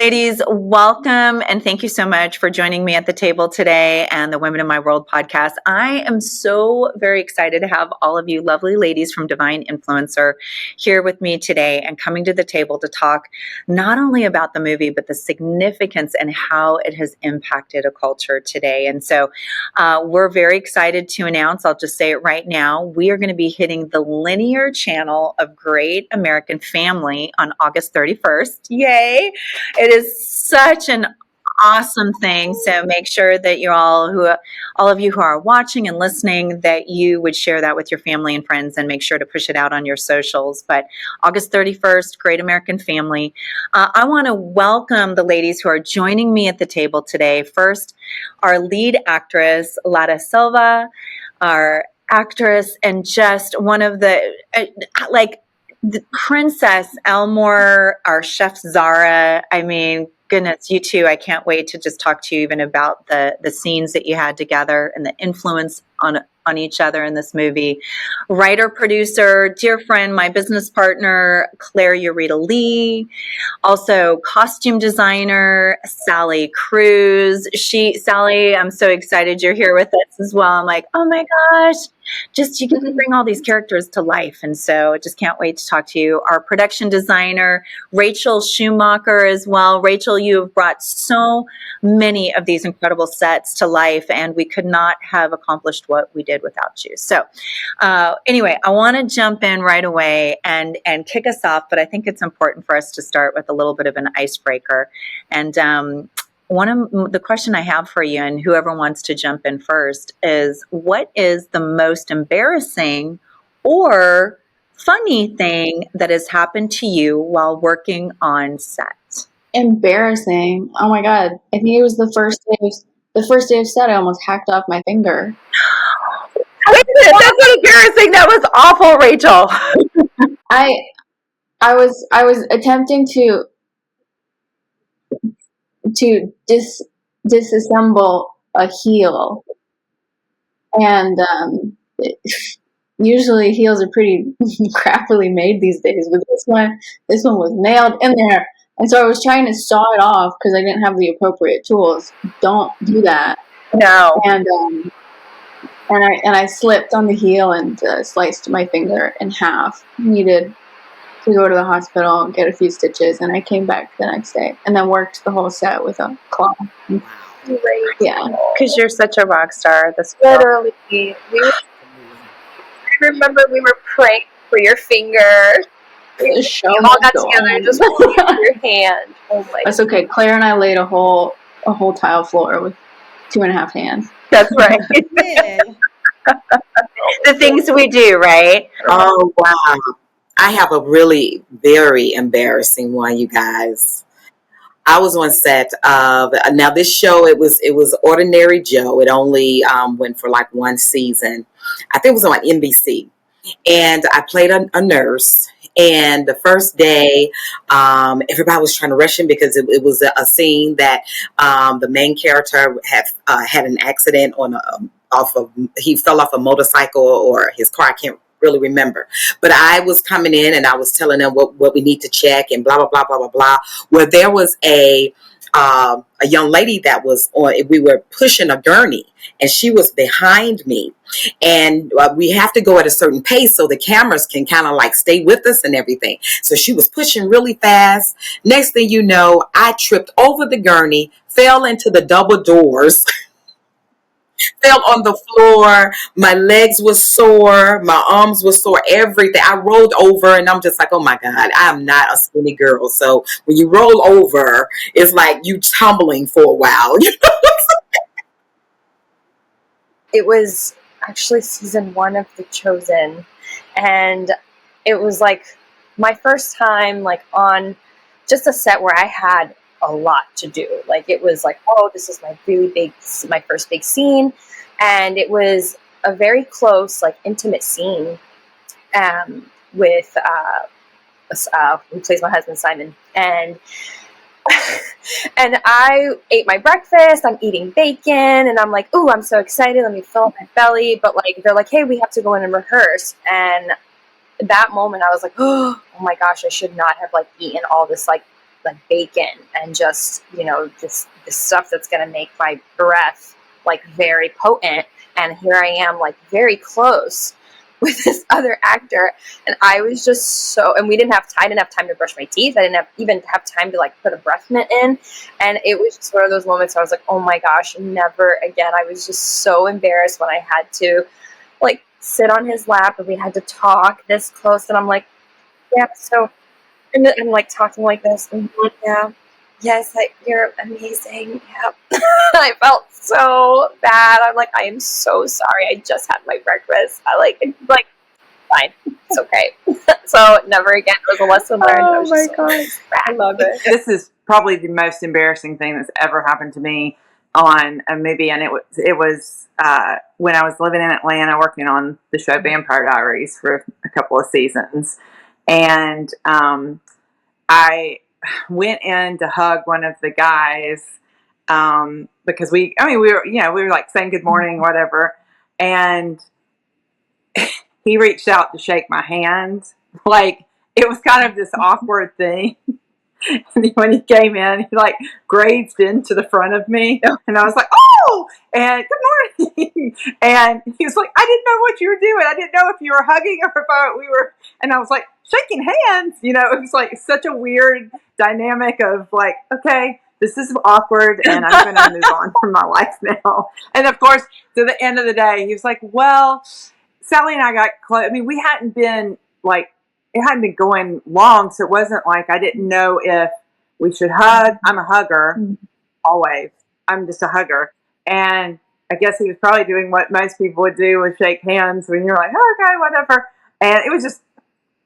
Ladies, welcome and thank you so much for joining me at the table today and the Women in My World podcast. I am so very excited to have all of you lovely ladies from Divine Influencer here with me today and coming to the table to talk not only about the movie, but the significance and how it has impacted a culture today. And so we're very excited to announce, I'll just say it right now, we are going to be hitting the linear channel of Great American Family on August 31st. Yay! It is such an awesome thing. So make sure that all of you who are watching and listening, that you would share that with your family and friends and make sure to push it out on your socials. But August 31st, Great American Family. I want to welcome the ladies who are joining me at the table today. First, our lead actress, Lara Silva, our actress, and just one of the, the Princess Elmore, our chef Zara. I mean, goodness, you two, I can't wait to just talk to you even about the scenes that you had together and the influence on each other in this movie. Writer, producer, dear friend, my business partner, Claire Urita Lee. Also, costume designer, Sally Cruz. Sally, I'm so excited you're here with us as well. I'm like, oh my gosh, you get to bring all these characters to life. And so I just can't wait to talk to you. Our production designer, Rachel Schumacher as well. Rachel, you have brought so many of these incredible sets to life, and we could not have accomplished what we did without you. So anyway, I want to jump in right away and kick us off, but I think it's important for us to start with a little bit of an icebreaker. And one of the question I have for you, and whoever wants to jump in first, is what is the most embarrassing or funny thing that has happened to you while working on set? Embarrassing. Oh my God. I think it was the first day of set, I almost hacked off my finger. Wait a minute, that's not embarrassing. That was awful, Rachel. I was attempting to disassemble a heel, and usually heels are pretty crappily made these days, but this one was nailed in there. And so I was trying to saw it off because I didn't have the appropriate tools. Don't do that. No. And I slipped on the heel and sliced my finger in half. Needed to go to the hospital and get a few stitches, and I came back the next day and then worked the whole set with a claw. Great. Yeah. Because you're such a rock star. Literally. I remember we were praying for your finger. We all got together just for your hand. Oh my That's okay. Claire and I laid a whole tile floor with 2.5 hands. That's right. The things we do, right? Oh, wow. I have a really very embarrassing one, you guys. I was on set of, now this show, it was Ordinary Joe. It only went for like one season. I think it was on NBC. And I played a nurse. And the first day, everybody was trying to rush him because it was a scene that the main character had an accident he fell off a motorcycle or his car. I can't really remember. But I was coming in and I was telling them what we need to check and blah, blah, blah, blah, blah, blah. Where there was a young lady that was on, we were pushing a gurney and she was behind me. And we have to go at a certain pace so the cameras can kind of like stay with us and everything. So she was pushing really fast. Next thing you know, I tripped over the gurney, fell into the double doors. Fell on the floor. My legs were sore. My arms were sore. Everything. I rolled over, and I'm just like, oh my God, I'm not a skinny girl. So when you roll over, it's like you tumbling for a while. It was actually season 1 of The Chosen, and it was like my first time like on just a set where I had a lot to do. Like it was like, oh, this is my first big scene, and it was a very close, like intimate scene with who plays my husband Simon, and and I ate my breakfast. I'm eating bacon, and I'm like, ooh, I'm so excited. Let me fill up my belly. But like, they're like, hey, we have to go in and rehearse. And that moment, I was like, oh my gosh, I should not have like eaten all this like like bacon and just, you know, this stuff that's going to make my breath like very potent. And here I am, like very close with this other actor. And I was just so, and I didn't have time to brush my teeth. I didn't even have time to like put a breath mint in. And it was just one of those moments where I was like, oh my gosh, never again. I was just so embarrassed when I had to like sit on his lap and we had to talk this close. And I'm like, yeah, so, and I'm like talking like this. And yeah, yes, you're amazing. Yeah. I felt so bad. I'm like, I am so sorry. I just had my breakfast. Like, fine. It's okay. So never again. It was a lesson learned. Oh my God. I love it. This is probably the most embarrassing thing that's ever happened to me on a movie. And it was when I was living in Atlanta working on the show Vampire Diaries for a couple of seasons. And I went in to hug one of the guys because we were like saying good morning, whatever. And he reached out to shake my hand. Like, it was kind of this awkward thing. And when he came in, he like grazed into the front of me. And I was like, oh, and good morning. And he was like, I didn't know what you were doing. I didn't know if you were hugging or if we were. And I was like, shaking hands. You know, it was like such a weird dynamic of like, okay, this is awkward and I'm going to move on from my life now. And of course, to the end of the day, he was like, well, Sally and I got close. I mean, we hadn't been like, it hadn't been going long, so it wasn't like I didn't know if we should hug. I'm a hugger, always. I'm just a hugger. And I guess he was probably doing what most people would do with shake hands when you're like, oh, okay, whatever. And it was just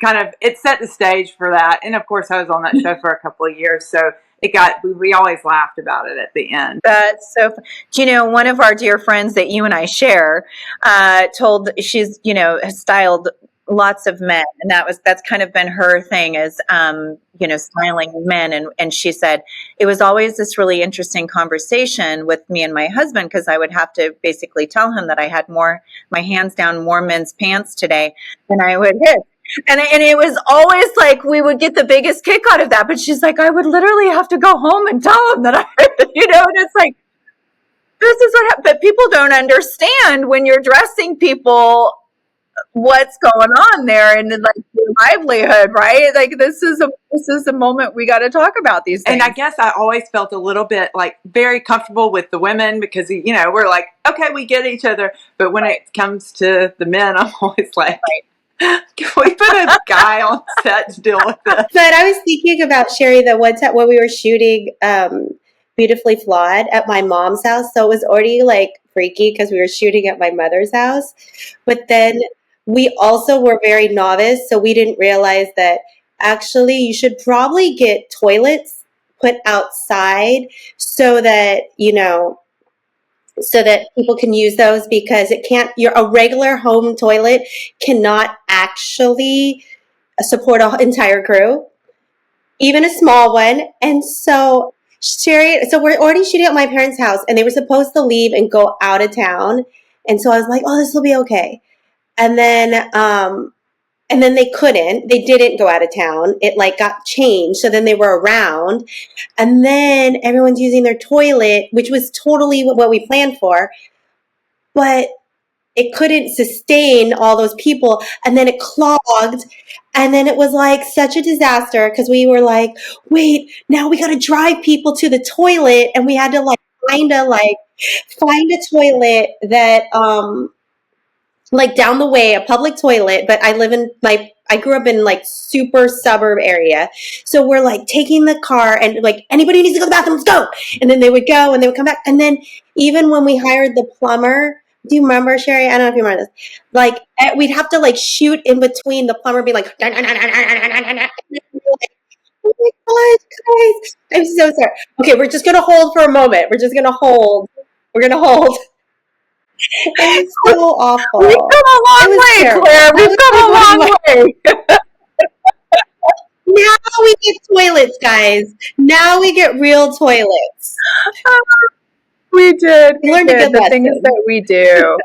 kind of, it set the stage for that. And of course, I was on that show for a couple of years, so we always laughed about it at the end. That's so fun. Do you know, one of our dear friends that you and I share she's, you know, has styled lots of men, and that's kind of been her thing is you know, styling men, and she said it was always this really interesting conversation with me and my husband, because I would have to basically tell him that I had my hands down more men's pants today than I would his. And it was always like we would get the biggest kick out of that, but she's like, I would literally have to go home and tell him that you know, and it's like, this is what but people don't understand when you're dressing people what's going on there and like your livelihood, right? Like this is a moment we got to talk about these things. And I guess I always felt a little bit like very comfortable with the women because, you know, we're like, okay, we get each other. But when it comes to the men, I'm always like, can we put a guy on set to deal with this? But I was thinking about, Sherry, the one time when we were shooting Beautifully Flawed at my mom's house. So it was already like freaky because we were shooting at my mother's house. But then we also were very novice, so we didn't realize that actually you should probably get toilets put outside so that, you know, so that people can use those, because a regular home toilet cannot actually support an entire crew, even a small one. And so we're already shooting at my parents' house, and they were supposed to leave and go out of town. And so I was like, oh, this will be okay. And then they didn't go out of town. It like got changed. So then they were around, and then everyone's using their toilet, which was totally what we planned for, but it couldn't sustain all those people. And then it clogged. And then it was like such a disaster because we were like, wait, now we got to drive people to the toilet. And we had to find a toilet that, like down the way, a public toilet, but I grew up in like super suburb area. So we're like taking the car and like, anybody needs to go to the bathroom, let's go. And then they would go and they would come back. And then even when we hired the plumber, do you remember, Sherry? I don't know if you remember this. Like we'd have to like shoot in between the plumber being like, oh my God, guys. I'm so sorry. Okay, we're just going to hold for a moment. We're going to hold. It was so awful. We've come a long way, terrible. Claire. We've come a long way. Now we get toilets, guys. Now we get real toilets. We did. We learned a good lesson. The things that we do.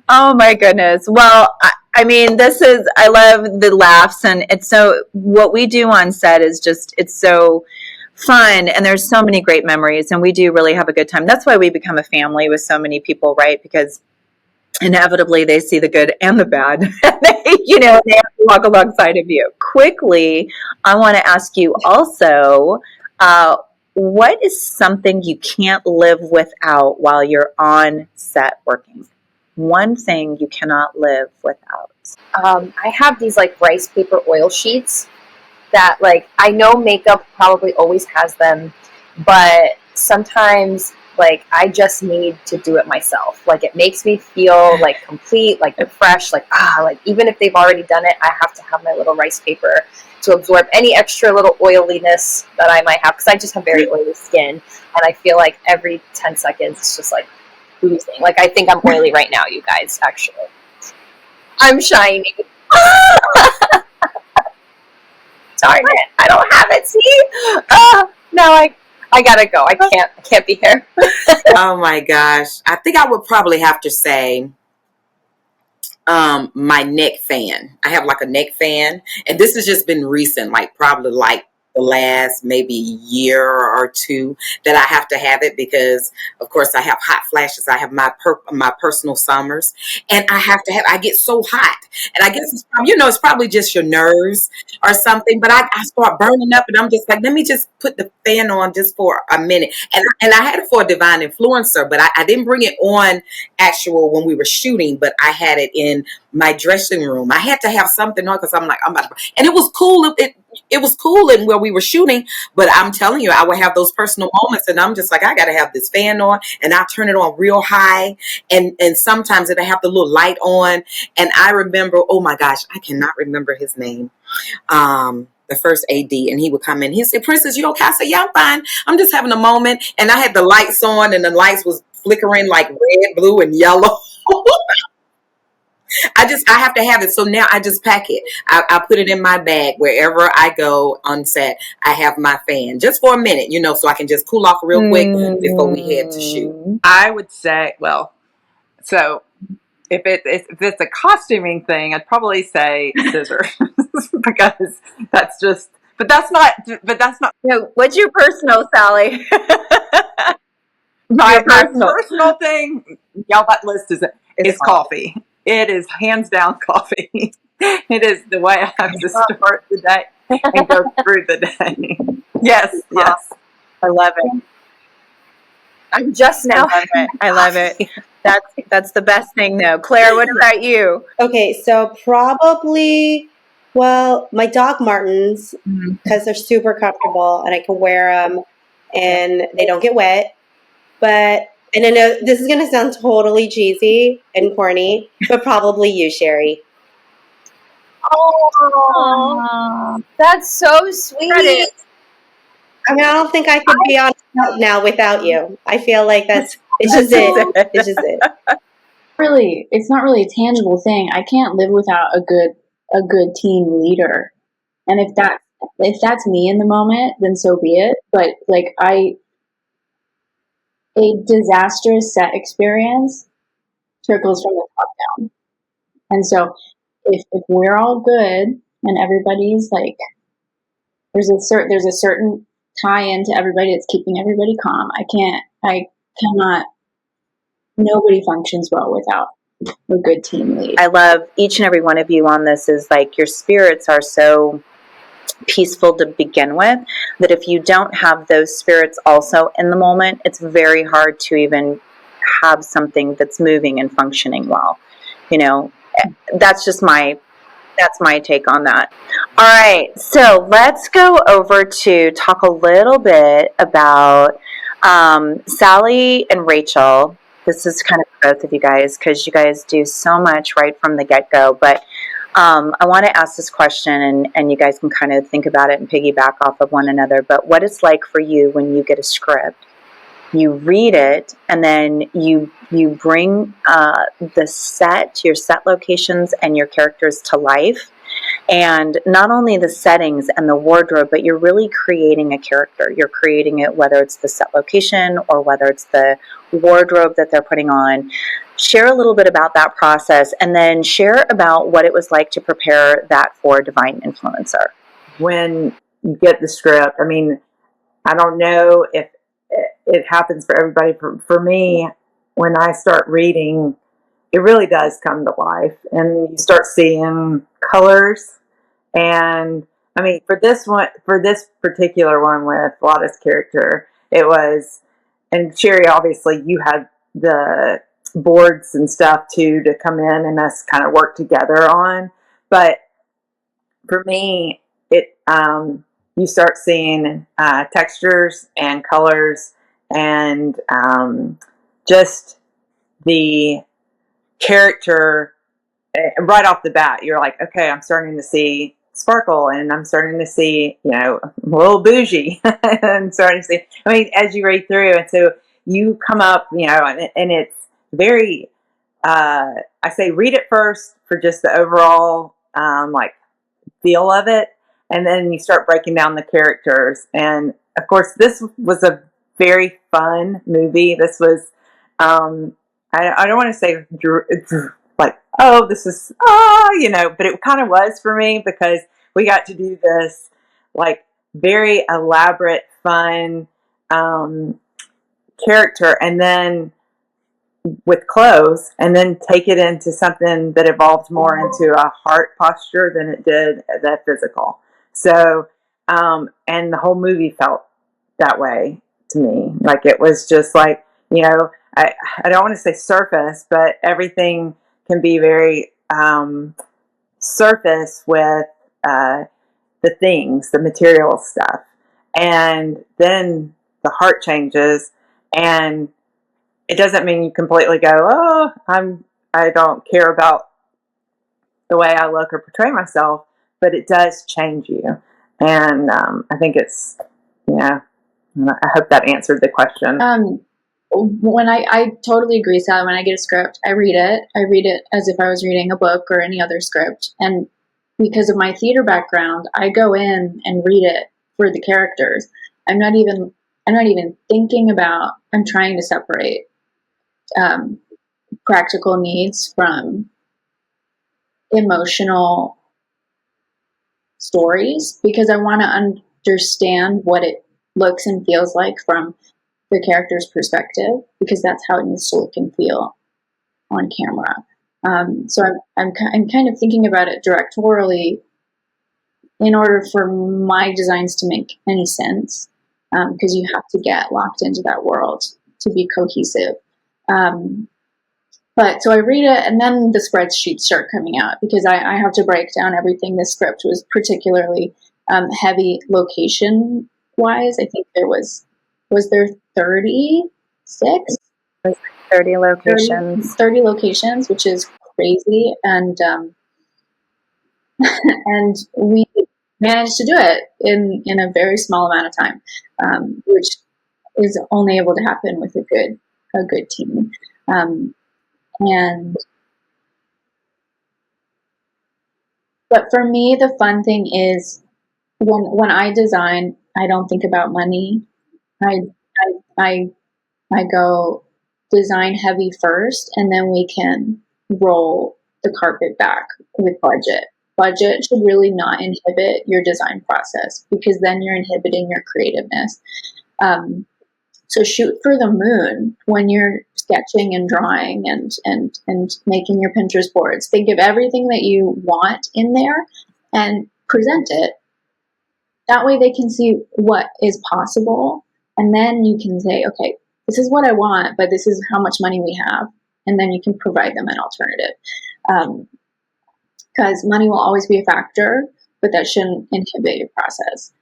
Oh my goodness. Well, I mean, I love the laughs, and it's so, what we do on set is just, it's so fun, and there's so many great memories, and we do really have a good time. That's why we become a family with so many people, right? Because inevitably they see the good and the bad. They have to walk alongside of you. Quickly, I want to ask you also, what is something you can't live without while you're on set working? One thing you cannot live without. I have these like rice paper oil sheets that like I know makeup probably always has them, but sometimes like I just need to do it myself. Like it makes me feel like complete, like fresh, like like even if they've already done it, I have to have my little rice paper to absorb any extra little oiliness that I might have, because I just have very oily skin, and I feel like every 10 seconds it's just like oozing. Like I think I'm oily right now, you guys, actually. I'm shiny. Darn it, I don't have it, see? Now I gotta go. I can't be here. Oh my gosh. I think I would probably have to say my neck fan. I have like a neck fan, and this has just been recent, like probably like the last maybe year or two that I have to have it, because of course I have hot flashes. I have my personal summers, and I get so hot, and I guess it's probably just your nerves or something, but I start burning up, and I'm just like, let me just put the fan on just for a minute. And I had it for a Divine Influencer, but I didn't bring it on actual when we were shooting, but I had it in my dressing room. I had to have something on because I'm like, I'm about to, and it was cool. It was cool in where we were shooting, but I'm telling you, I would have those personal moments, and I'm just like, I got to have this fan on, and I'll turn it on real high, and sometimes it'll have the little light on. And I remember, oh my gosh, I cannot remember his name. The first AD, and he would come in. He said, "Princess, you okay?" I said, "Yeah, I'm fine. I'm just having a moment." And I had the lights on, and the lights was flickering like red, blue, and yellow. I have to have it. So now I just pack it. I put it in my bag wherever I go on set. I have my fan just for a minute, so I can just cool off real quick before we head to shoot. I would say, well, so if it's a costuming thing, I'd probably say scissors because that's just. But that's not. What's your personal, Sally? My personal thing. Y'all, that list is coffee. It is hands down coffee. It is the way I have to start the day and go through the day. Yes. I love it. I'm just now. I love it. That's the best thing, though. Claire, what about you? Okay, so probably, well, my Doc Martens, because they're super comfortable and I can wear them and they don't get wet. But, and I know this is going to sound totally cheesy and corny, but probably you, Sherry. Oh, that's so sweet. I mean, I don't think I could be on now without you. I feel like it's just it. It's just it. Really, it's not really a tangible thing. I can't live without a good team leader. And if that's me in the moment, then so be it. But like a disastrous set experience trickles from the top down. And so if we're all good and everybody's like, there's a certain tie into everybody that's keeping everybody calm. I cannot, nobody functions well without a good team lead. I love each and every one of you on this. Is like your spirits are so peaceful to begin with that if you don't have those spirits also in the moment, it's very hard to even have something that's moving and functioning well. That's my take on that. All right, so let's go over to talk a little bit about Sally and Rachel. This is kind of both of you guys because you guys do so much right from the get-go, but I want to ask this question, and you guys can kind of think about it and piggyback off of one another, but what it's like for you when you get a script, you read it, and then you bring your set locations and your characters to life, and not only the settings and the wardrobe, but you're really creating a character. You're creating it, whether it's the set location or whether it's the wardrobe that they're putting on. Share a little bit about that process, and then share about what it was like to prepare that for Divine Influencer. When you get the script, I mean, I don't know if it happens for everybody. For me, when I start reading, it really does come to life, and you start seeing colors. And I mean, for this particular one with Lotta's character, it was, and Sherry, obviously, you had the boards and stuff too to come in and us kind of work together on. But for me, it you start seeing textures and colors and just the character right off the bat. You're like, okay, I'm starting to see sparkle, and I'm starting to see, a little bougie. I'm starting to see, I mean, as you read through, and so you come up, and it's very, I say read it first for just the overall, like, feel of it, and then you start breaking down the characters. And of course, this was a very fun movie. This was, I don't want to say like, oh, this is, but it kind of was for me, because we got to do this like very elaborate, fun character, and then with clothes, and then take it into something that evolved more into a heart posture than it did that physical. So, and the whole movie felt that way to me. Like, it was just like, I don't want to say surface, but everything can be very surface with the things, the material stuff. And then the heart changes, and it doesn't mean you completely go, oh, I don't care about the way I look or portray myself, but it does change you. And I think it's, I hope that answered the question. When I totally agree, Sally. When I get a script, I read it as if I was reading a book or any other script. And because of my theater background, I go in and read it for the characters. I'm not even thinking about, I'm trying to separate practical needs from emotional stories, because I want to understand what it looks and feels like from the character's perspective, because that's how it needs to look and feel on camera. So I'm kind of thinking about it directorially in order for my designs to make any sense, because you have to get locked into that world to be cohesive. But so I read it, and then the spreadsheets start coming out, because I have to break down everything. The script was particularly heavy location wise. I think was there 36? 30 locations. 30 locations, which is crazy. And and we managed to do it in a very small amount of time, which is only able to happen with a good team. But for me, the fun thing is when I design, I don't think about money. I go design heavy first, and then we can roll the carpet back with budget. Budget should really not inhibit your design process, because then you're inhibiting your creativeness. So shoot for the moon when you're sketching and drawing and making your Pinterest boards. Think of everything that you want in there and present it. That way they can see what is possible, and then you can say, okay, this is what I want, but this is how much money we have, and then you can provide them an alternative. Because money will always be a factor, but that shouldn't inhibit your process.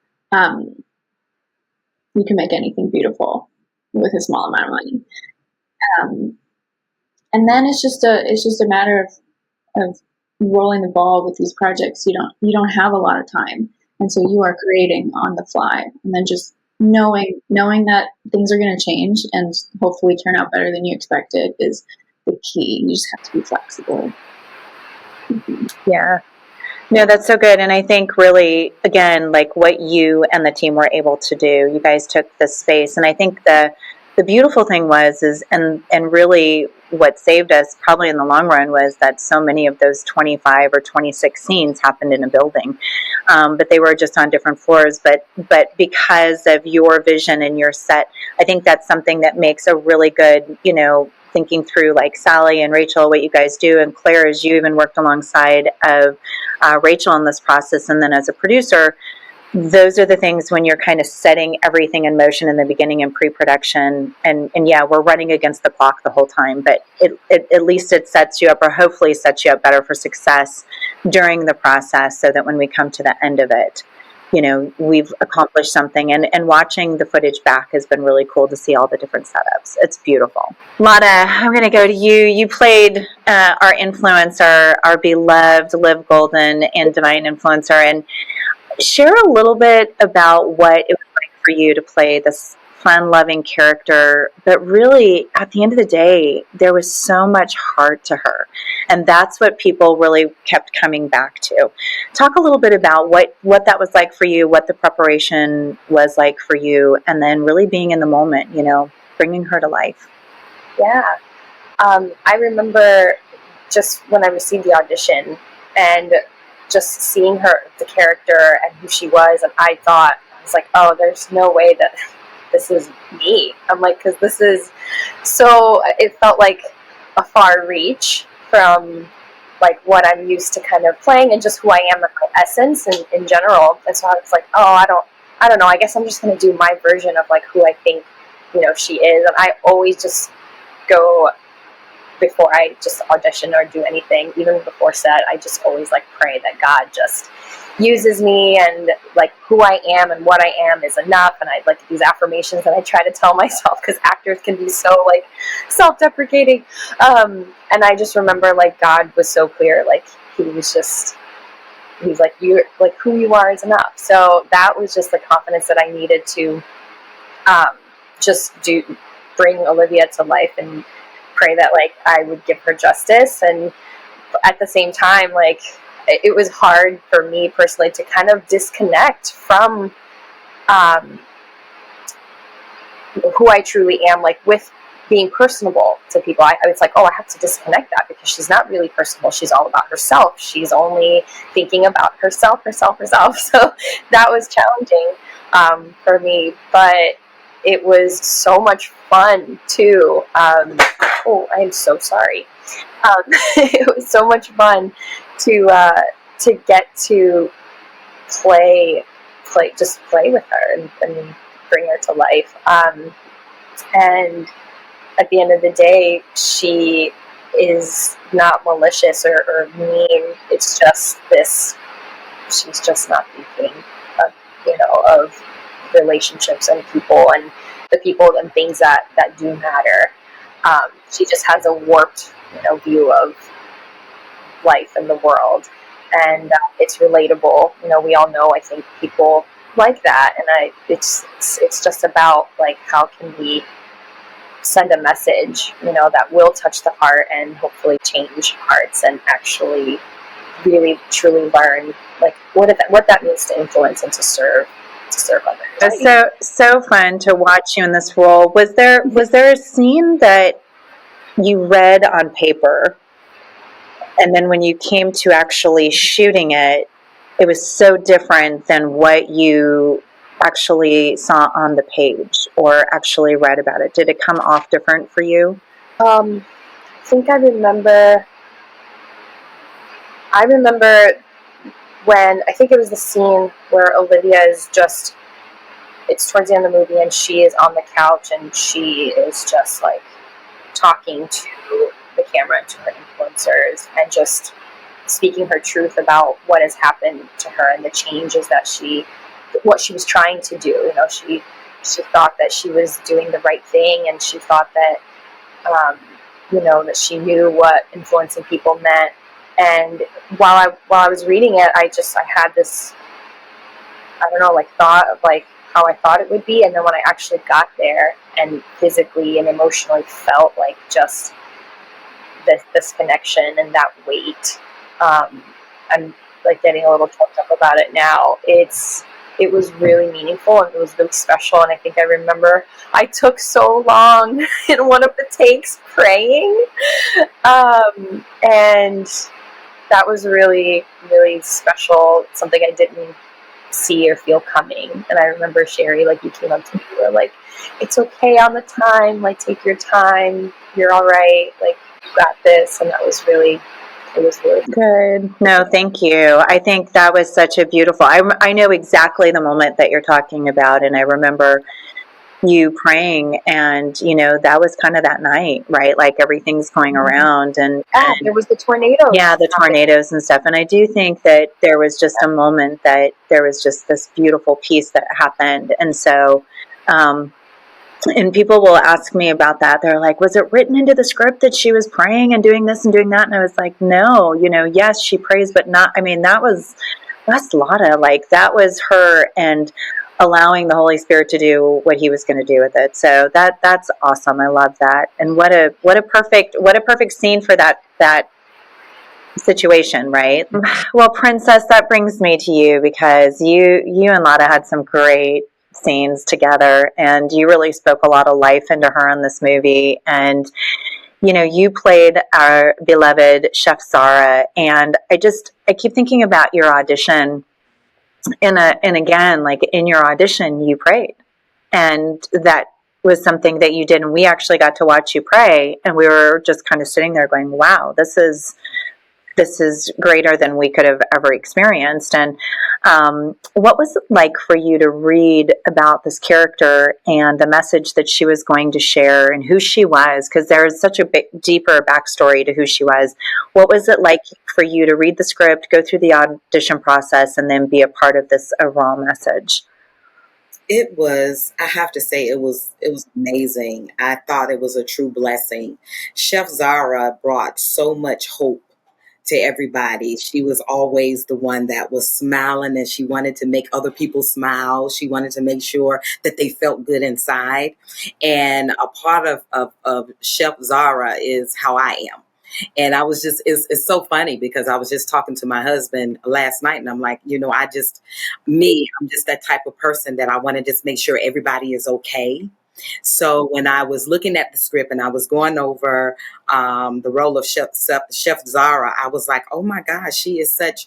You can make anything beautiful with a small amount of money. And then it's just a matter of rolling the ball with these projects. You don't have a lot of time, and so you are creating on the fly, and then just knowing that things are going to change and hopefully turn out better than you expected is the key. You just have to be flexible. Yeah. No, that's so good. And I think really, again, like what you and the team were able to do, you guys took the space. And I think the the beautiful thing was and really what saved us probably in the long run was that so many of those 25 or 26 scenes happened in a building, but they were just on different floors. But because of your vision and your set, I think that's something that makes a really good, thinking through, like Sally and Rachel, what you guys do, and Claire, as you even worked alongside of Rachel in this process, and then as a producer, those are the things when you're kind of setting everything in motion in the beginning and pre-production, and yeah, we're running against the clock the whole time, but it at least it sets you up, or hopefully sets you up better for success during the process, so that when we come to the end of it, we've accomplished something. And watching the footage back has been really cool to see all the different setups. It's beautiful. Lara, I'm going to go to you. You played our influencer, our beloved Liv Golden in Divine Influencer, and share a little bit about what it was like for you to play this fun-loving character, but really, at the end of the day, there was so much heart to her, and that's what people really kept coming back to. Talk a little bit about what that was like for you, what the preparation was like for you, and then really being in the moment, bringing her to life. Yeah. I remember just when I received the audition and just seeing her, the character and who she was, and I was like, oh, there's no way that this is me. I'm like, because this is so, it felt like a far reach from like what I'm used to kind of playing and just who I am in my essence and in general. And so I was like, oh, I don't know, I guess I'm just going to do my version of like who I think, she is. And I always just go, before I just audition or do anything, even before set, I just always like pray that God just uses me, and like who I am and what I am is enough. And I like these affirmations that I try to tell myself, because actors can be so like self-deprecating. And I just remember like God was so clear, like he's like, you, like who you are is enough. So that was just the confidence that I needed to just bring Olivia to life, and pray that like I would give her justice. And at the same time, like it was hard for me personally to kind of disconnect from who I truly am, like with being personable to people. I was like, oh, I have to disconnect that, because she's not really personable. She's all about herself. She's only thinking about herself. So that was challenging for me, but it was so much fun too. Oh, I am so sorry. It was so much fun to get to play with her and bring her to life. And at the end of the day, she is not malicious or mean. It's just she's just not thinking of relationships and people and the people and things that do matter. She just has a warped, view of life and the world, and it's relatable. We all know, I think, people like that, and it's just about like how can we send a message, that will touch the heart and hopefully change hearts, and actually really truly learn like what that means to influence and to serve others. It's so fun to watch you in this role. Was there a scene that you read on paper, and then when you came to actually shooting it, it was so different than what you actually saw on the page or actually read about it? Did it come off different for you? I think I remember when, I think it was the scene where Olivia is just, it's towards the end of the movie, and she is on the couch and she is just like talking to the camera and to her influencers and just speaking her truth about what has happened to her and the changes that what she was trying to do. She thought that she was doing the right thing, and she thought that that she knew what influencing people meant. And while I was reading it, I had this, I don't know, like thought of like how I thought it would be, and then when I actually got there and physically and emotionally felt like just this connection and that weight, I'm like getting a little choked up about it now. It's it was really meaningful and it was really special. And I think I remember I took so long in one of the takes praying, and that was really, really special. Something I didn't see or feel coming. And I remember, Sherry, like, you came up to me, you were like, it's okay on the time, like, take your time, you're all right, like, you got this. And that was really, it was really good. No, thank you. I think that was such a beautiful, I know exactly the moment that you're talking about. And I remember you praying, and that was kind of that night, right? Like, everything's going around, and there was the tornadoes. yeah, the tornadoes and stuff. And I do think that there was just a moment that there was just this beautiful piece that happened. And so, and people will ask me about that. They're like, was it written into the script that she was praying and doing this and doing that? And I was like, no, yes, she prays, but not, that's Lara. Like, that was her, and allowing the Holy Spirit to do what he was going to do with it. So that's awesome. I love that. And what a perfect scene for that situation, right? Well, Princess, that brings me to you, because you and Lara had some great scenes together, and you really spoke a lot of life into her in this movie. And you played our beloved Chef Zara, and I keep thinking about your audition, and again, like, in your audition, you prayed, and that was something that you did, and we actually got to watch you pray, and we were just kind of sitting there going, wow, this is greater than we could have ever experienced. And what was it like for you to read about this character and the message that she was going to share and who she was? Because there's such a deeper backstory to who she was. What was it like for you to read the script, go through the audition process, and then be a part of this overall message? It was, I have to say, it was amazing. I thought it was a true blessing. Chef Zara brought so much hope to everybody. She was always the one that was smiling, and she wanted to make other people smile. She wanted to make sure that they felt good inside. And a part of Chef Zara is how I am. And I was just, it's so funny, because I was just talking to my husband last night, and I'm like, I'm just that type of person that I want to just make sure everybody is okay. So when I was looking at the script and I was going over the role of Chef Zara, I was like, oh my gosh, she is such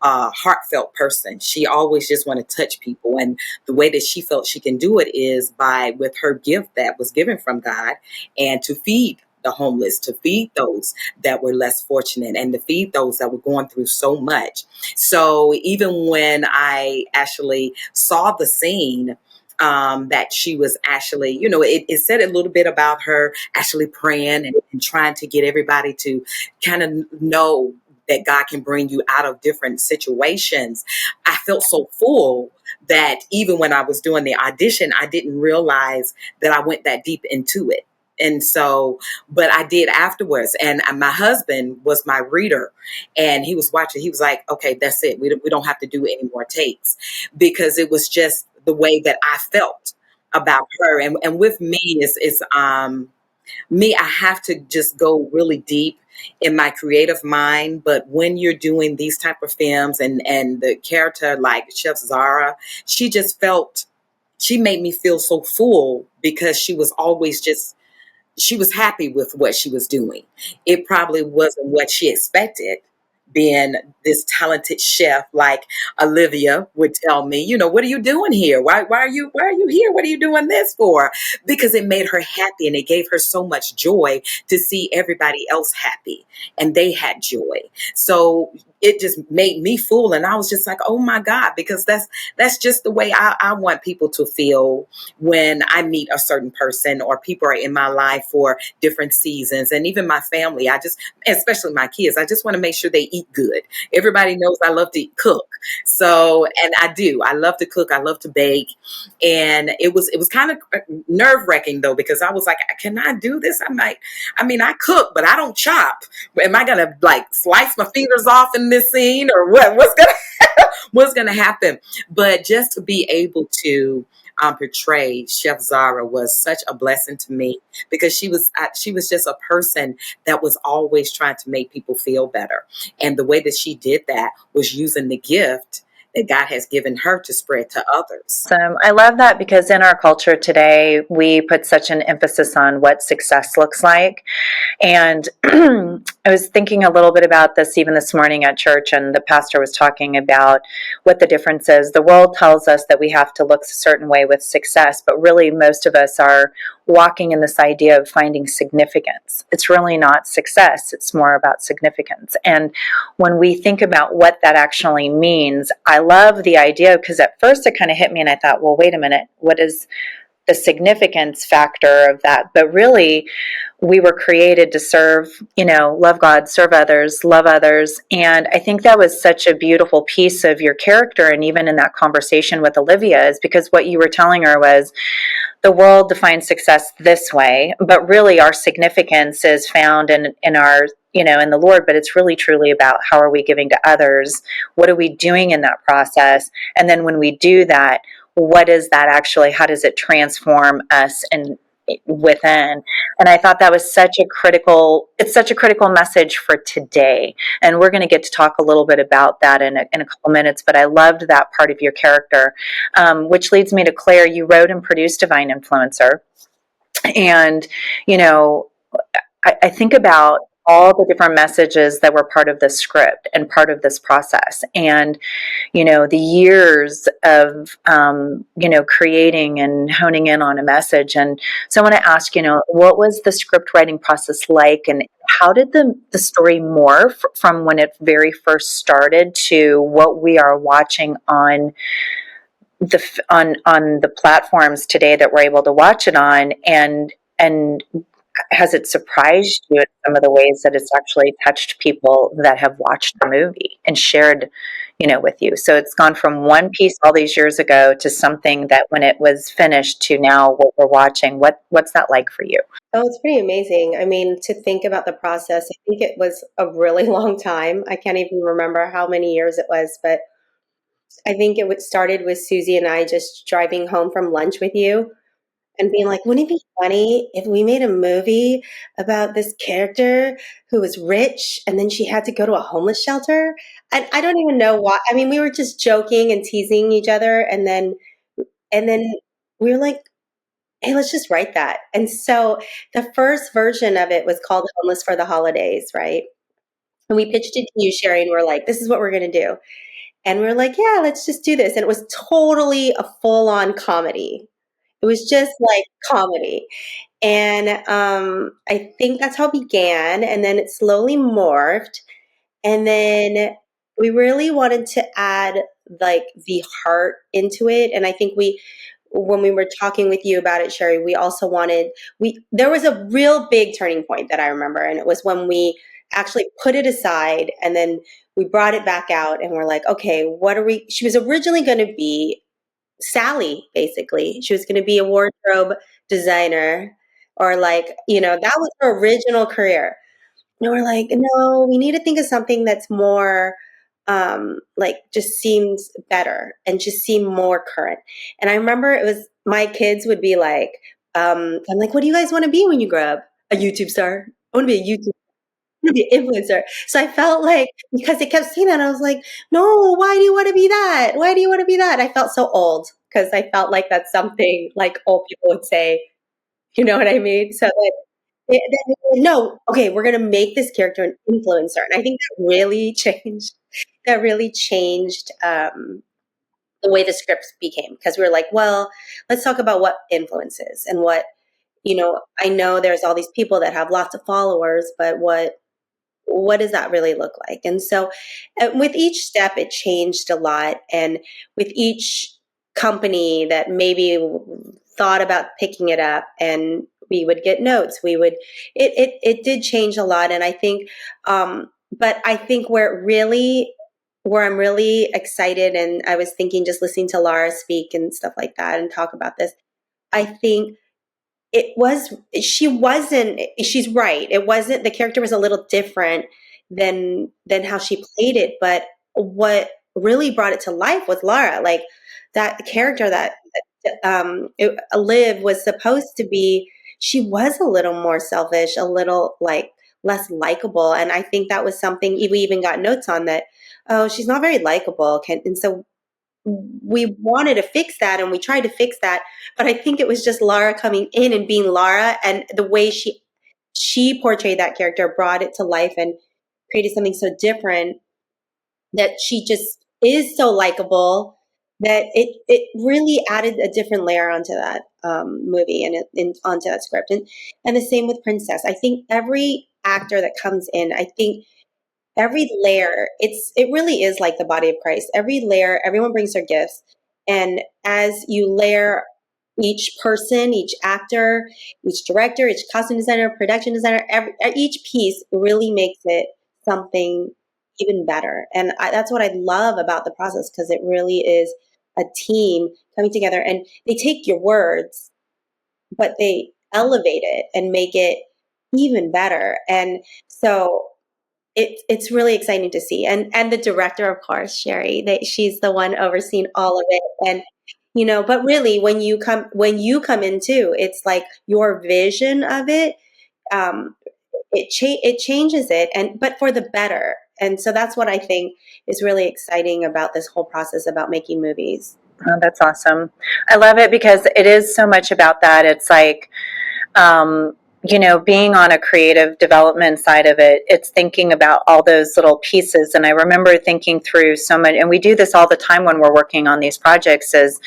a heartfelt person. She always just want to touch people. And the way that she felt she can do it is with her gift that was given from God, and to feed the homeless, to feed those that were less fortunate, and to feed those that were going through so much. So even when I actually saw the scene, that she was actually, it said a little bit about her actually praying and trying to get everybody to kind of know that God can bring you out of different situations. I felt so full that even when I was doing the audition, I didn't realize that I went that deep into it. And so, but I did afterwards. And my husband was my reader, and he was watching. He was like, okay, that's it. We don't have to do any more takes, because it was just the way that I felt about her. And with me, it's me, I have to just go really deep in my creative mind. But when you're doing these type of films, and the character like Chef Zara, she made me feel so full, because she was always she was happy with what she was doing. It probably wasn't what she expected, being this talented chef, like Olivia would tell me, what are you doing here? Why are you here? What are you doing this for? Because it made her happy, and it gave her so much joy to see everybody else happy, and they had joy. So it just made me full, and I was just like, oh my God, because that's just the way I want people to feel when I meet a certain person, or people are in my life for different seasons. And even my family, especially my kids, I just want to make sure they eat good. Everybody knows I love to cook. So, and I do. I love to cook. I love to bake. And it was kind of nerve-wracking, though, because I was like, can I do this? I cook, but I don't chop. Am I going to slice my fingers off in this scene, or what? What's going to happen? But just to be able to portray Chef Zara was such a blessing to me, because she was just a person that was always trying to make people feel better. And the way that she did that was using the gift that God has given her to spread to others. I love that because in our culture today, we put such an emphasis on what success looks like. And I was thinking a little bit about this even this morning at church, and the pastor was talking about what the difference is. The world tells us that we have to look a certain way with success, but really most of us are walking in this idea of finding significance. It's really not success, it's more about significance. And when we think about what that actually means, I love the idea because at first it kind of hit me and I thought, well, wait a minute, what is the significance factor of that? But really, we were created to serve, love God, serve others, love others. And I think that was such a beautiful piece of your character. And even in that conversation with Olivia, is because what you were telling her was the world defines success this way, but really our significance is found in our, in the Lord, but it's really truly about how are we giving to others? What are we doing in that process? And then when we do that, what is that actually, how does it transform us and within? And I thought that was it's such a critical message for today. And we're going to get to talk a little bit about that in a couple minutes, but I loved that part of your character, which leads me to Claire. You wrote and produced Divine Influencer. And, I think about all the different messages that were part of this script and part of this process. And, the years of, creating and honing in on a message. And so I want to ask, what was the script writing process like? And how did the story morph from when it very first started to what we are watching on the platforms today that we're able to watch it on? And has it surprised you in some of the ways that it's actually touched people that have watched the movie and shared, with you? So it's gone from one piece all these years ago to something that when it was finished to now what we're watching. What's that like for you? Oh, it's pretty amazing. I mean, to think about the process, I think it was a really long time. I can't even remember how many years it was, but I think it started with Susie and I just driving home from lunch with you and being like, wouldn't it be funny if we made a movie about this character who was rich and then she had to go to a homeless shelter? And I don't even know why. I mean, we were just joking and teasing each other. And then we were like, hey, let's just write that. And so the first version of it was called Homeless for the Holidays, right? And we pitched it to you, Sherry, and we're like, this is what we're going to do. And we're like, yeah, let's just do this. And it was totally a full-on comedy. It was just like comedy. And I think that's how it began. And then it slowly morphed. And then we really wanted to add like the heart into it. And I think when we were talking with you about it, Sherry, we also there was a real big turning point that I remember. And it was when we actually put it aside and then we brought it back out and we're like, okay, she was originally going to be Sally, basically. She was going to be a wardrobe designer or that was her original career. And we're like, no, we need to think of something that's more just seems better and just seem more current. And I remember it was my kids would be like, I'm like, what do you guys want to be when you grow up? A YouTube star. I want to be a YouTuber. I want to be an influencer. So I felt like, because they kept saying that, I was like, no, why do you want to be that? Why do you want to be that? I felt so old because I felt like that's something like old people would say. You know what I mean? So no, okay, we're going to make this character an influencer. And I think that really changed. The way the scripts became, because we were like, well, let's talk about what influence is and what, I know there's all these people that have lots of followers, but what does that really look like? And so with each step, it changed a lot. And with each company that maybe thought about picking it up and we would get notes, it did change a lot. And I think, but I think where I'm really excited, and I was thinking just listening to Lara speak and stuff like that and talk about this, I think she's right. The character was a little different than how she played it. But what really brought it to life was Lara, like that character that Liv was supposed to be. She was a little more selfish, a little like less likable. And I think that was something we even got notes on that. Oh, she's not very likable. And so we wanted to fix that and we tried to fix that, but I think it was just Lara coming in and being Lara, and the way she portrayed that character brought it to life and created something so different, that she just is so likable, that it really added a different layer onto that movie and onto that script. And the same with Princess. I think every actor that comes in, I think every layer, it really is like the body of Christ. Every layer, everyone brings their gifts, and as you layer each person, each actor, each director, each costume designer, production designer, each piece really makes it something even better. And that's what I love about the process, because it really is a team coming together, and they take your words, but they elevate it and make it even better. And so it's really exciting to see. And the director, of course, Sherry, she's the one overseeing all of it. And but really, when you come in too, it's like your vision of it. Um, it changes it, but for the better. And so that's what I think is really exciting about this whole process about making movies. Oh, that's awesome. I love it because it is so much about that. It's like, being on a creative development side of it, it's thinking about all those little pieces. And I remember thinking through so much, and we do this all the time when we're working on these projects, is,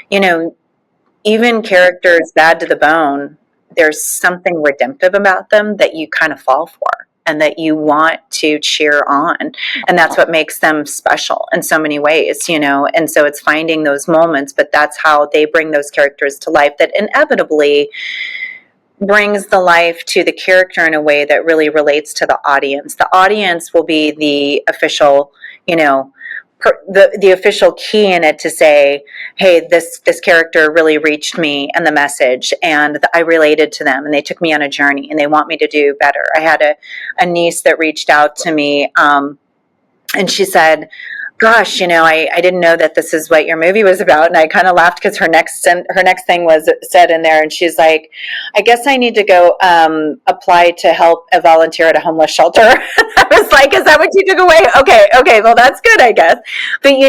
even characters bad to the bone, there's something redemptive about them that you kind of fall for and that you want to cheer on. And that's what makes them special in so many ways, And so it's finding those moments, but that's how they bring those characters to life, that inevitably brings the life to the character in a way that really relates to the audience. The audience will be the official, the official key in it to say, hey, this character really reached me and the message, and I related to them, and they took me on a journey, and they want me to do better. I had a niece that reached out to me, and she said, gosh, I didn't know that this is what your movie was about. And I kind of laughed because her next thing was said in there. And she's like, I guess I need to go apply to help a volunteer at a homeless shelter. I was like, is that what you took away? Okay. Well, that's good, I guess. But you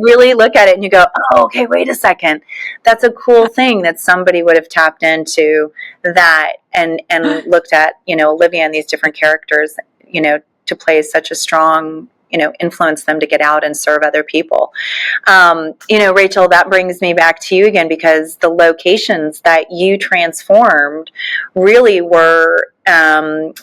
really look at it and you go, oh, okay, wait a second. That's a cool thing that somebody would have tapped into that and looked at, Olivia and these different characters, to play such a strong, influence them to get out and serve other people. Rachel, that brings me back to you again, because the locations that you transformed really were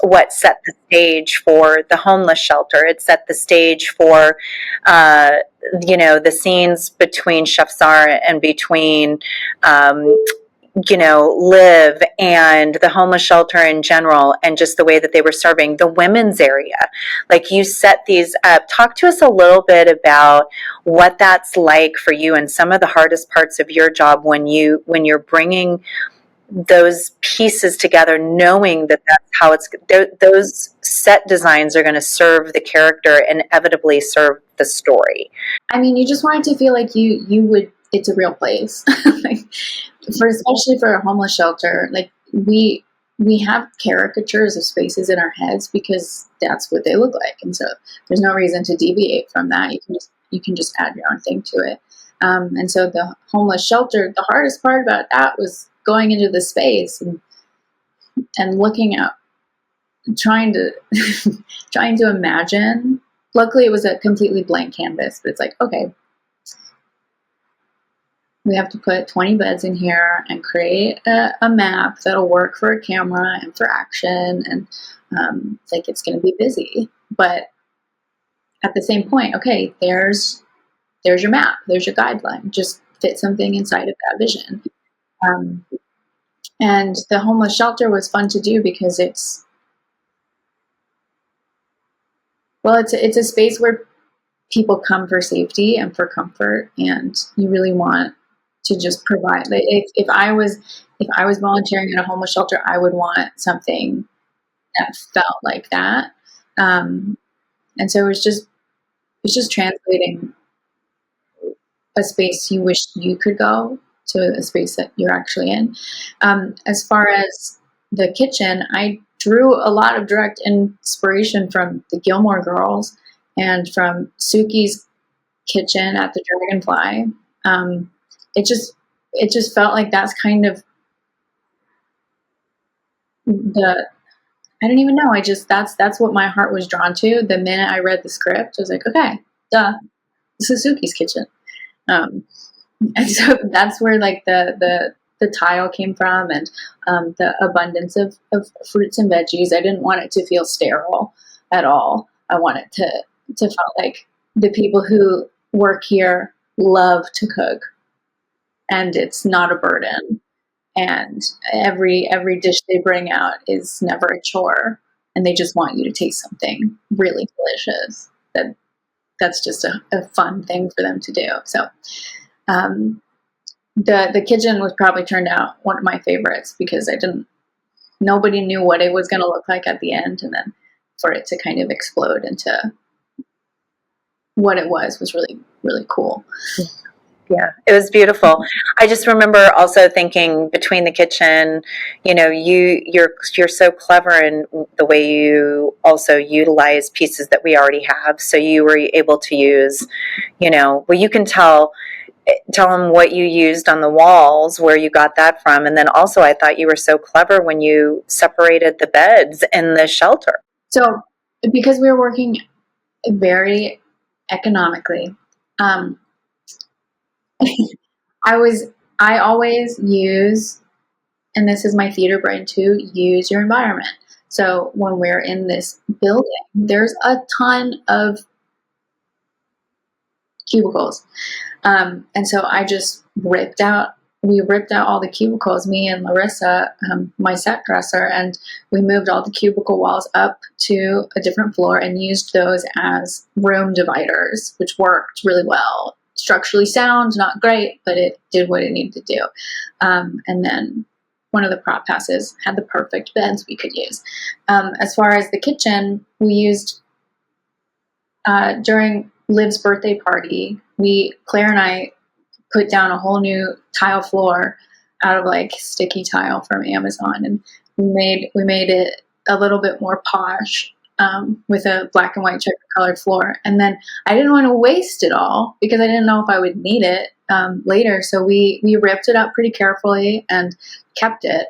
what set the stage for the homeless shelter. It set the stage for, the scenes between Chef Zara and between, Live and the homeless shelter in general, and just the way that they were serving the women's area. Like, you set these up. Talk to us a little bit about what that's like for you and some of the hardest parts of your job when you're bringing those pieces together, knowing that that's how those set designs are going to serve the character and inevitably serve the story. I mean, you just want it to feel like you would, it's a real place. Like, especially for a homeless shelter, like we have caricatures of spaces in our heads because that's what they look like, and so there's no reason to deviate from that. You can just add your own thing to it. And so the homeless shelter, the hardest part about that was going into the space and looking at, trying to imagine. Luckily, it was a completely blank canvas, but it's like, okay, we have to put 20 beds in here and create a map that'll work for a camera and for action. And it's like, it's going to be busy. But at the same point, okay, there's your map. There's your guideline. Just fit something inside of that vision. And the homeless shelter was fun to do because it's a space where people come for safety and for comfort, and you really want to just provide. If I was volunteering at a homeless shelter, I would want something that felt like that. And so it's just translating a space you wish you could go to a space that you're actually in. As far as the kitchen, I drew a lot of direct inspiration from the Gilmore Girls and from Suki's kitchen at the Dragonfly. It just felt like that's kind of I don't even know. That's what my heart was drawn to. The minute I read the script, I was like, okay, duh, this is Suki's kitchen. And so that's where like the tile came from, and the abundance of fruits and veggies. I didn't want it to feel sterile at all. I wanted to feel like the people who work here love to cook, and it's not a burden. And every dish they bring out is never a chore, and they just want you to taste something really delicious. That's just a fun thing for them to do. So the kitchen was probably turned out one of my favorites, because nobody knew what it was going to look like at the end, and then for it to kind of explode into what it was really, really cool. Yeah, it was beautiful. I just remember also thinking, between the kitchen, you know, you're so clever in the way you also utilize pieces that we already have. So you were able to use, you know, well, you can tell them what you used on the walls, where you got that from. And then also, I thought you were so clever when you separated the beds in the shelter. So because we were working very economically, I always use, and this is my theater brain too, use your environment. So when we're in this building, there's a ton of cubicles. And so we ripped out all the cubicles, me and Larissa, my set dresser, and we moved all the cubicle walls up to a different floor and used those as room dividers, which worked really well. Structurally sound, not great, but it did what it needed to do. And then one of the prop passes had the perfect beds we could use. As far as the kitchen, we used, during Liv's birthday party, Claire and I put down a whole new tile floor out of like sticky tile from Amazon, and we made it a little bit more posh, with a black and white checker colored floor. And then I didn't want to waste it all, because I didn't know if I would need it later. So we ripped it up pretty carefully and kept it.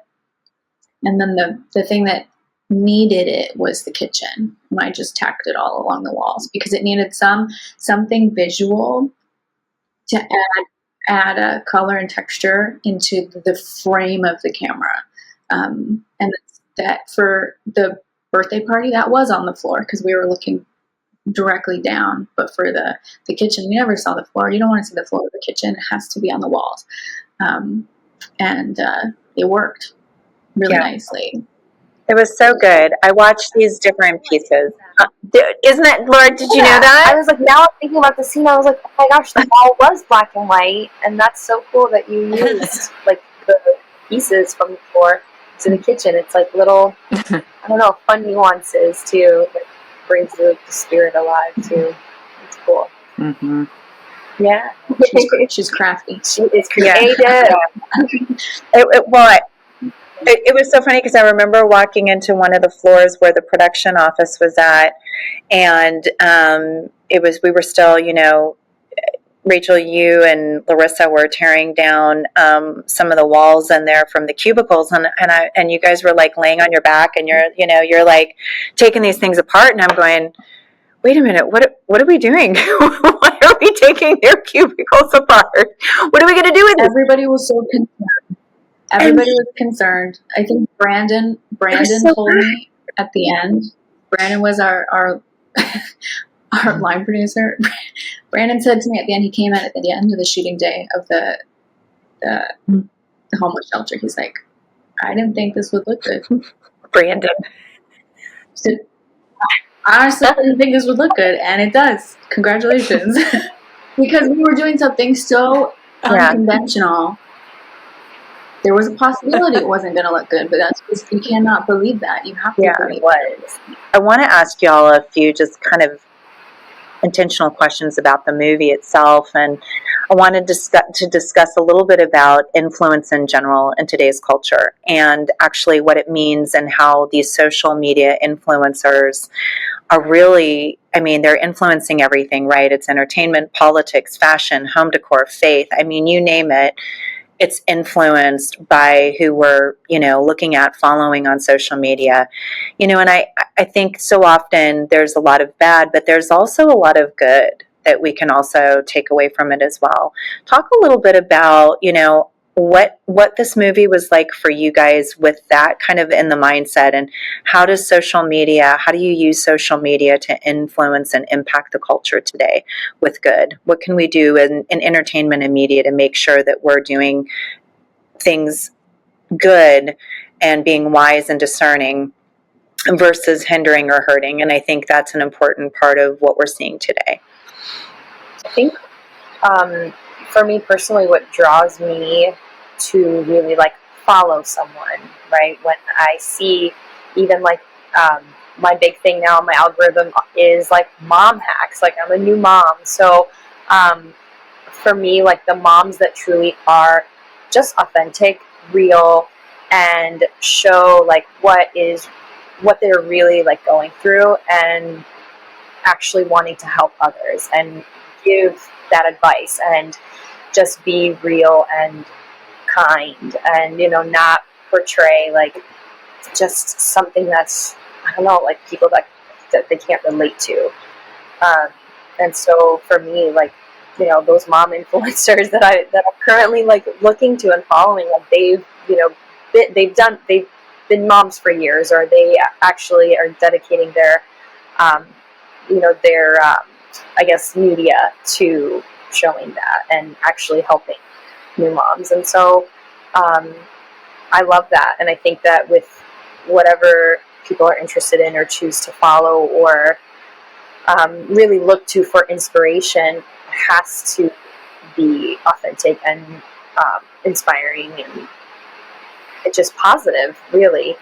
And then the thing that needed it was the kitchen, and I just tacked it all along the walls, because it needed something visual to add a color and texture into the frame of the camera. And that for the birthday party, that was on the floor, because we were looking directly down. But for the kitchen, we never saw the floor. You don't want to see the floor of the kitchen. It has to be on the walls. And it worked really nicely. It was so good. I watched these different pieces. Isn't that, Laura, did you know that? I was like, now I'm thinking about the scene, I was like, oh my gosh, the wall was black and white, and that's so cool that you used like the pieces from the floor to the kitchen. It's like little, I don't know, fun nuances too, that brings the spirit alive too. It's cool. Mm-hmm. Yeah. She's crafty. She is creative. It was so funny, because I remember walking into one of the floors where the production office was at, and we were still, you know, Rachel, you and Larissa were tearing down some of the walls in there from the cubicles, and you guys were like laying on your back, and you're like taking these things apart, and I'm going, wait a minute, what are we doing? Why are we taking their cubicles apart? What are we going to do with this? Everybody was so concerned. Everybody was concerned. I think Brandon told me at the end. Brandon was our line producer. Brandon said to me at the end, he came at the end of the shooting day of the homeless shelter. He's like, I didn't think this would look good. Brandon. So, I honestly didn't think this would look good, and it does. Congratulations. Because we were doing something so unconventional. There was a possibility it wasn't going to look good, but that's just, you cannot believe that. You have to believe it was. I want to ask y'all a few just kind of intentional questions about the movie itself. And I wanted to discuss a little bit about influence in general in today's culture, and actually what it means and how these social media influencers are really, I mean, they're influencing everything, right? It's entertainment, politics, fashion, home decor, faith. I mean, you name it. It's influenced by who we're, looking at, following on social media. And I think so often there's a lot of bad, but there's also a lot of good that we can also take away from it as well. Talk a little bit about, what this movie was like for you guys with that kind of in the mindset, and how do you use social media to influence and impact the culture today with good? What can we do in entertainment and media to make sure that we're doing things good and being wise and discerning versus hindering or hurting? And I think that's an important part of what we're seeing today. I think for me personally, what draws me to really like follow someone, right? When I see even like my big thing now, my algorithm is like mom hacks. Like I'm a new mom, so for me, like the moms that truly are just authentic, real, and show like what they're really like going through, and actually wanting to help others and give that advice and just be real and kind, and not portray like just something that's, I don't know, like people that they can't relate to. And so for me, like those mom influencers that I'm currently like looking to and following, like they've been moms for years, or they actually are dedicating their um, I guess media to showing that and actually helping new moms. And so I love that, and I think that with whatever people are interested in or choose to follow or really look to for inspiration, has to be authentic and inspiring, and it's just positive, really.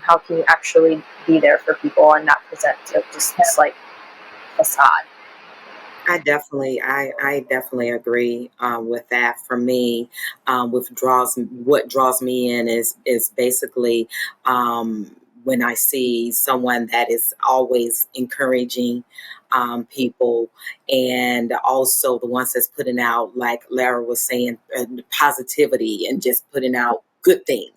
How can you actually be there for people and not present just this like facade? I definitely agree with that. For me, what draws me in is basically when I see someone that is always encouraging people, and also the ones that's putting out, like Lara was saying, positivity and just putting out good things.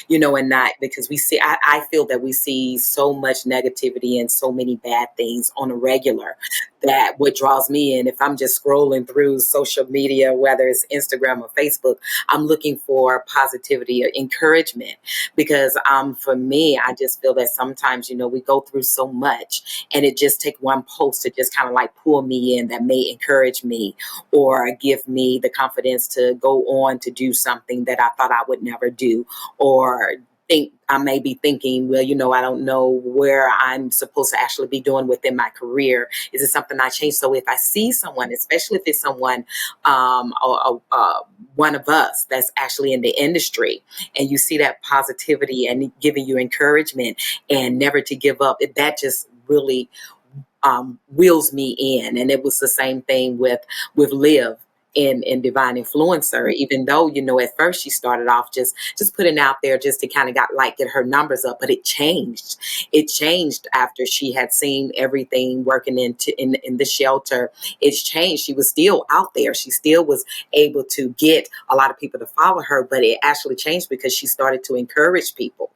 And not because I feel that we see so much negativity and so many bad things on a regular, that what draws me in, if I'm just scrolling through social media, whether it's Instagram or Facebook, I'm looking for positivity or encouragement. Because for me, I just feel that sometimes, we go through so much, and it just take one post to just kind of like pull me in, that may encourage me or give me the confidence to go on to do something that I thought I would never do, or think I may be thinking, well, I don't know where I'm supposed to actually be doing within my career. Is it something I change? So if I see someone, especially if it's someone, one of us that's actually in the industry, and you see that positivity and giving you encouragement and never to give up, that just really wheels me in. And it was the same thing with Liv in Divine Influencer. Even though at first she started off just putting out there just to kind of get her numbers up, but it changed after she had seen everything working in the shelter. It's changed. She was still out there, she still was able to get a lot of people to follow her, but it actually changed because she started to encourage people.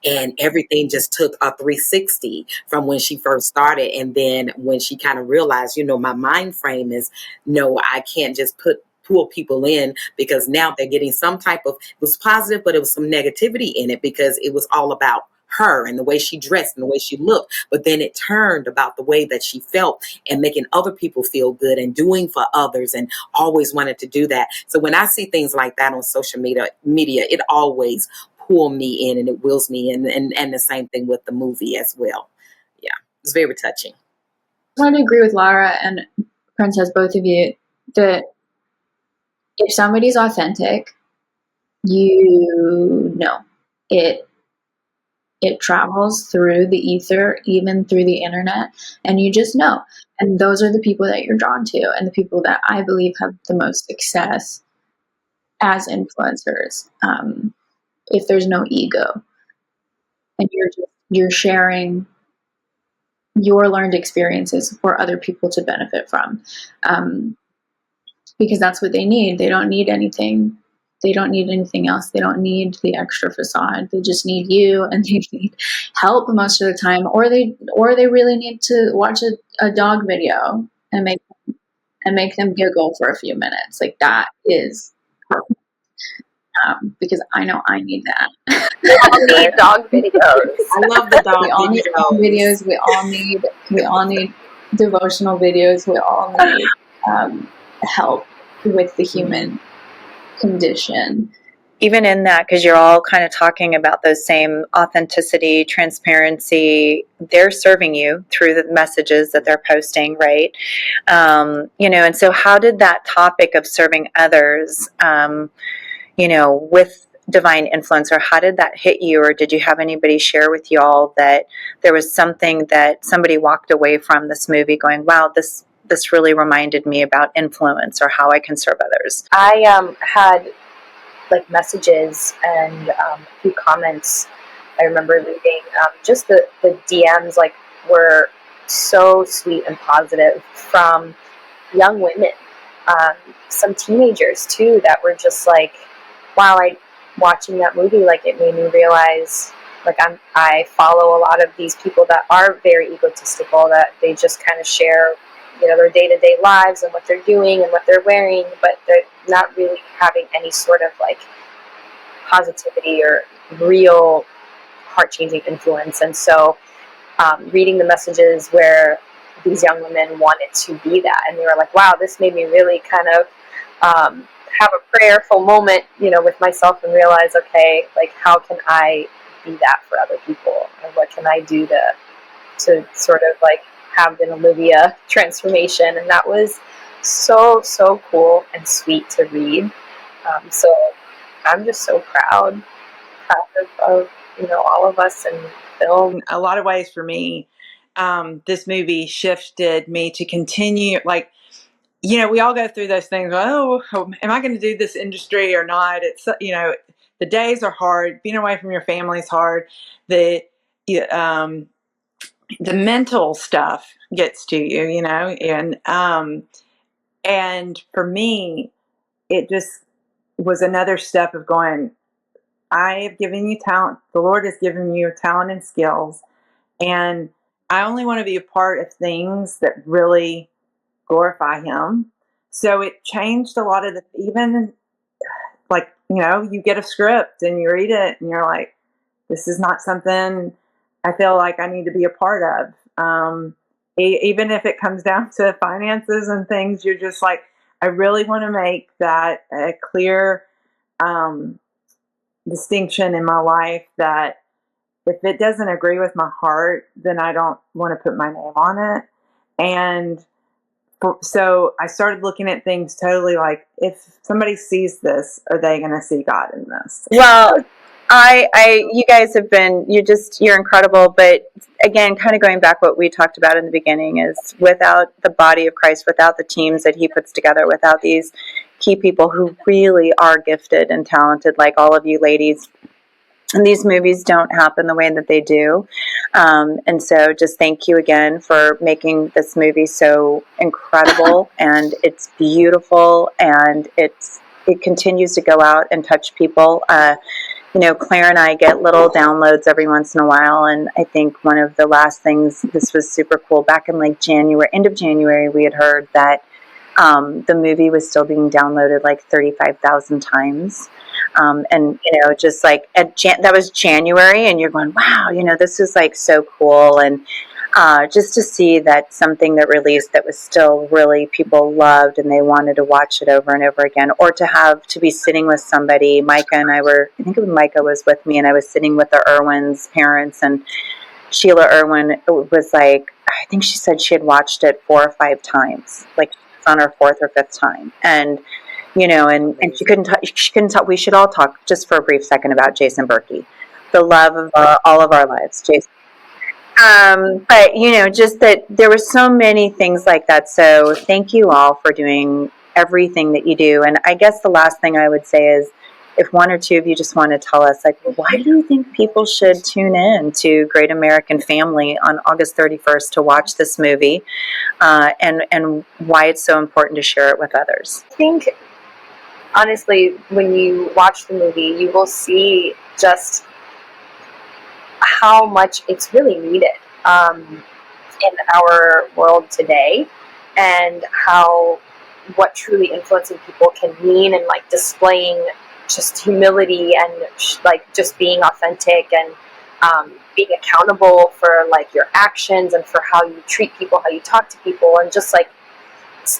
And everything just took a 360 from when she first started. And then when she kind of realized, my mind frame is, no, I can't just pull people in, because now they're getting some type of, it was positive, but it was some negativity in it, because it was all about her and the way she dressed and the way she looked. But then it turned about the way that she felt and making other people feel good and doing for others, and always wanted to do that. So when I see things like that on social media, it always pull me in, and it wills me in, and the same thing with the movie as well. Yeah, it's very touching. I want to agree with Lara and Princess, both of you, that if somebody's authentic, it it travels through the ether, even through the internet, and you just know. And those are the people that you're drawn to, and the people that I believe have the most success as influencers. If there's no ego, and you're sharing your learned experiences for other people to benefit from, because that's what they need. They don't need anything. They don't need anything else. They don't need the extra facade. They just need you, and they need help most of the time, or they really need to watch a dog video and make them giggle for a few minutes. Like, that is because I know I need that. We all need dog videos. I love the dog We all need dog videos. videos. We all need devotional videos. We all need help with the human condition. Even in that, because you're all kind of talking about those same authenticity, transparency, they're serving you through the messages that they're posting, right? And so how did that topic of serving others, with Divine Influencer, how did that hit you? Or did you have anybody share with you all that there was something that somebody walked away from this movie going, wow, this really reminded me about influence or how I can serve others? I had like messages and a few comments I remember reading. Just the DMs like were so sweet and positive from young women, some teenagers too, that were just like, wow, watching that movie, like, it made me realize, like, I follow a lot of these people that are very egotistical, that they just kind of share, their day-to-day lives and what they're doing and what they're wearing, but they're not really having any sort of like positivity or real heart-changing influence. And so reading the messages where these young women wanted to be that, and they were like, wow, this made me really kind of have a prayerful moment, with myself, and realize, okay, like, how can I be that for other people, and what can I do to sort of like have an Olivia transformation. And that was so cool and sweet to read. So I'm just so proud of all of us and film. In a lot of ways for me, this movie shifted me to continue, like, we all go through those things. Oh, am I going to do this industry or not? It's, the days are hard. Being away from your family is hard. The mental stuff gets to you, and for me, it just was another step of going, I have given you talent. The Lord has given you talent and skills, and I only want to be a part of things that really glorify Him. So it changed a lot of even like, you get a script and you read it and you're like, this is not something I feel like I need to be a part of. Even if it comes down to finances and things, you're just like, I really want to make that a clear distinction in my life, that if it doesn't agree with my heart, then I don't want to put my name on it. And so I started looking at things totally like, if somebody sees this, are they going to see God in this? Well, you guys have been, you're incredible. But again, kind of going back what we talked about in the beginning is, without the body of Christ, without the teams that He puts together, without these key people who really are gifted and talented, like all of you ladies, and these movies don't happen the way that they do. And so just thank you again for making this movie so incredible, and it's beautiful, and it continues to go out and touch people. Claire and I get little downloads every once in a while, and I think one of the last things, this was super cool, back in like end of January, we had heard that the movie was still being downloaded like 35,000 times. And, just like that was January, and you're going, wow, this is like so cool. And just to see that something that released that was still really people loved and they wanted to watch it over and over again, or to be sitting with somebody. I think Micah was with me, and I was sitting with the Irwin's parents, and Sheila Irwin was like, I think she said she had watched it 4 or 5 times, like on her 4th or 5th time. And and she couldn't talk. We should all talk just for a brief second about Jason Berkey. the love of all of our lives, Jason. But just that there were so many things like that. So thank you all for doing everything that you do. And I guess the last thing I would say is, if one or two of you just want to tell us, like, why do you think people should tune in to Great American Family on August 31st to watch this movie, and why it's so important to share it with others? I think, honestly, when you watch the movie, you will see just how much it's really needed in our world today, and what truly influencing people can mean, and like displaying just humility and like just being authentic, and being accountable for like your actions and for how you treat people, how you talk to people, and just like,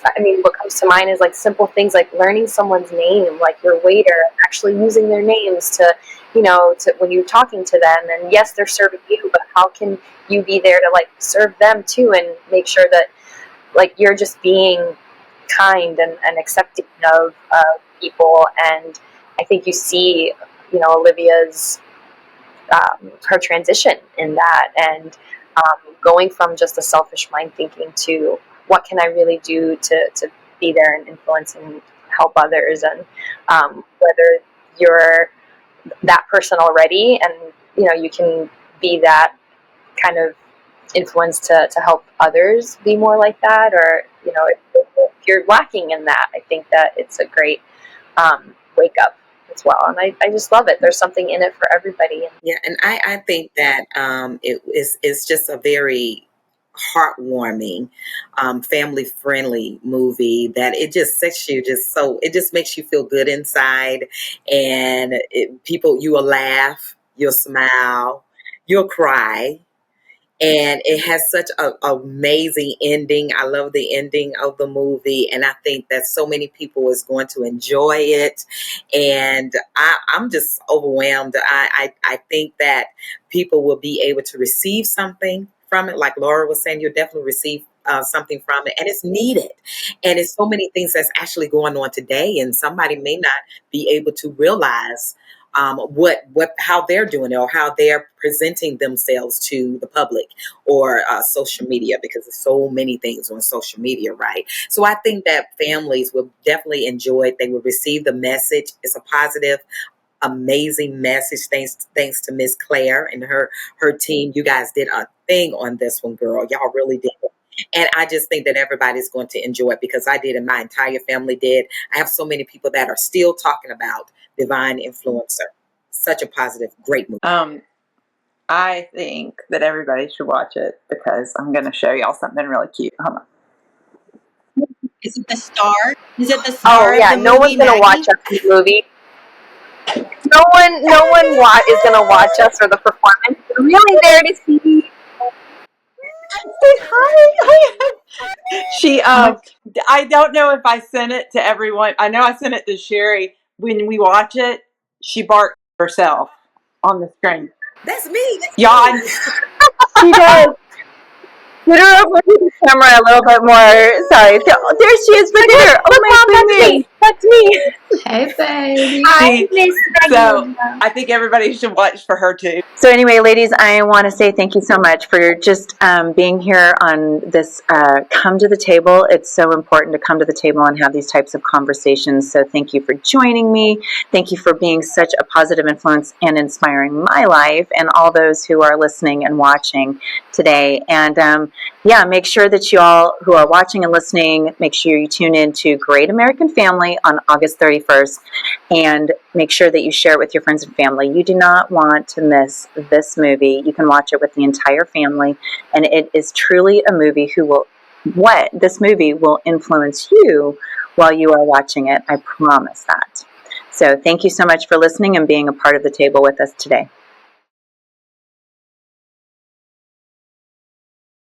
I mean, what comes to mind is like simple things like learning someone's name, like your waiter, actually using their names to when you're talking to them. And yes, they're serving you, but how can you be there to like serve them too, and make sure that like you're just being kind and accepting of people. And I think you see, Olivia's her transition in that, and going from just a selfish mind thinking to what can I really do to be there and influence and help others. And whether you're that person already, and you can be that kind of influence to help others be more like that, or if you're lacking in that, I think that it's a great wake up as well. And I just love it. There's something in it for everybody. Yeah, and I think that it's just a very heartwarming, family friendly movie that it just sets you it just makes you feel good inside, and you will laugh, you'll smile, you'll cry. And it has such an amazing ending. I love the ending of the movie, and I think that so many people is going to enjoy it. And I'm just overwhelmed. I think that people will be able to receive something from it. Like Laura was saying, you'll definitely receive something from it, and it's needed. And it's so many things that's actually going on today, and somebody may not be able to realize how they're doing it, or how they're presenting themselves to the public, or social media, because there's so many things on social media, right? So I think that families will definitely enjoy it. They will receive the message. It's a positive, amazing message. Thanks to Miss Claire and her team. You guys did a thing on this one, girl. Y'all really did. And I just think that everybody's going to enjoy it, because I did, and my entire family did. I have so many people that are still talking about Divine Influencer. Such a positive, great movie. I think that everybody should watch it, because I'm going to show y'all something really cute. Hold on. Is it the star? Is it the star? Oh yeah, no one's gonna watch us in the movie. No one is gonna watch us or the performance. We're really there to see. Hi. She I don't know if I sent it to everyone. I know I sent it to Sherry. When we watch it, she barks herself on the screen. That's me. Y'all, She does. Put her up with the camera a little bit more. Sorry. Oh, there she is. Look at her. Oh my goodness. That's me. Hey, baby. I miss so I think everybody should watch for her too. So anyway, ladies, I want to say thank you so much for just being here on this Come to the Table. It's so important to come to the table and have these types of conversations. So thank you for joining me. Thank you for being such a positive influence and inspiring my life, and all those who are listening and watching today. And make sure that you all who are watching and listening, make sure you tune in to Great American Family on August 31st, and make sure that you share it with your friends and family. You do not want to miss this movie. You can watch it with the entire family, and it is truly a movie this movie will influence you while you are watching it. I promise that. So thank you so much for listening and being a part of the table with us today.